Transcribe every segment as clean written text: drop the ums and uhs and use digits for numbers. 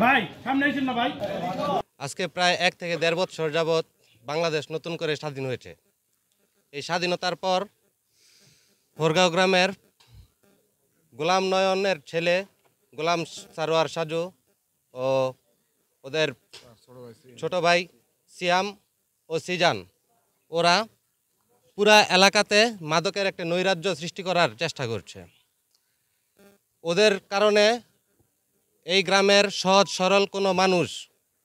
ভাই সামনে আইছেন না ভাই। আজকে প্রায় 1 থেকে 1.5 বছর যাবৎ বাংলাদেশ নতুন করে স্বাধীন হয়েছে। এই স্বাধীনতার পর ভোরগাঁও গ্রামের গোলাম নয়নের ছেলে গোলাম সারোয়ার সাজু ও ওদের ছোট ভাই সিয়াম ও সিজান ওরা পুরা এলাকাতে মাদকের একটা নৈরাজ্য সৃষ্টি করার চেষ্টা করছে। ওদের কারণে এই গ্রামের সহজ সরল কোনো মানুষ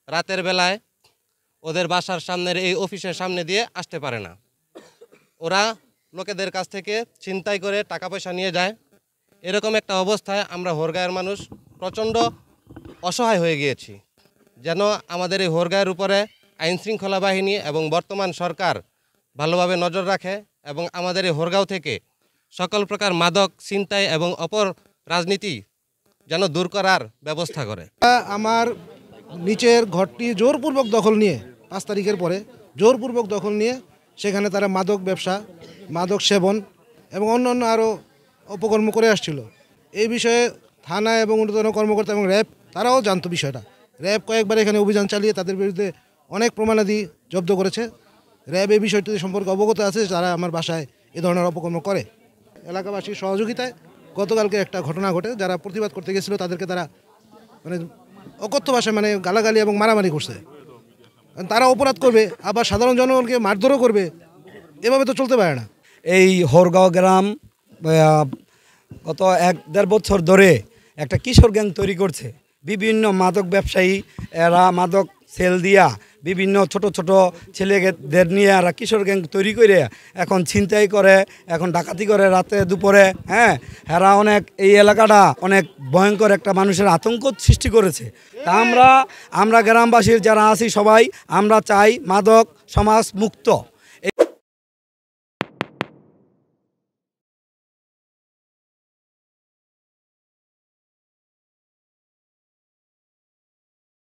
রাতের বেলায় ওদের বাসার সামনের এই অফিসের সামনে দিয়ে আসতে পারে না। ওরা লোকেদের কাছ থেকে ছিনতাই করে টাকা পয়সা নিয়ে যায়। এরকম একটা অবস্থায় আমরা হোরগাঁয়ের মানুষ প্রচণ্ড অসহায় হয়ে গিয়েছি। যেন আমাদের এই হোরগাঁয়ের উপরে আইনশৃঙ্খলা বাহিনী এবং বর্তমান সরকার ভালোভাবে নজর রাখে এবং আমাদের এই হোরগাঁও থেকে সকল প্রকার মাদক ছিনতাই এবং অপর রাজনীতি যেন দূর করার ব্যবস্থা করে। আমার নিচের ঘরটি জোরপূর্বক দখল নিয়ে 5 তারিখের পরে জোরপূর্বক দখল নিয়ে সেখানে তারা মাদক ব্যবসা, মাদক সেবন এবং অন্যান্য আরও অপকর্ম করে আসছিল। এই বিষয়ে থানা এবং ঊর্ধ্বতন কর্মকর্তা এবং র্যাব তারাও জানতো বিষয়টা। র্যাব কয়েকবার এখানে অভিযান চালিয়ে তাদের বিরুদ্ধে অনেক প্রমাণাদি জব্দ করেছে। র্যাব এই বিষয়টি সম্পর্কে অবগত আছে, যারা আমার বাসায় এ ধরনের অপকর্ম করে। এলাকাবাসীর সহযোগিতায় গতকালকে একটা ঘটনা ঘটে, যারা প্রতিবাদ করতে গেছিলো তাদেরকে তারা মানে অকথ্য ভাষায় মানে গালাগালি এবং মারামারি করছে। তারা অপরাধ করবে আবার সাধারণ জনগণকে মারধরও করবে, এভাবে তো চলতে পারে না। এই হোরগাঁও গ্রাম গত 1-1.5 বছর ধরে একটা কিশোর গ্যাং তৈরি করছে। বিভিন্ন মাদক ব্যবসায়ী এরা মাদক সেল দিয়া বিভিন্ন ছোট ছোট ছেলেদের নিয়ে এরা কিশোর গ্যাং তৈরি করে এখন ছিনতাই করে, এখন ডাকাতি করে রাতে দুপুরে। হ্যাঁ, এরা অনেক এই এলাকাটা অনেক ভয়ঙ্কর একটা মানুষের আতঙ্ক সৃষ্টি করেছে। তা আমরা গ্রামবাসীর যারা আছি সবাই আমরা চাই মাদক সমাজ মুক্ত।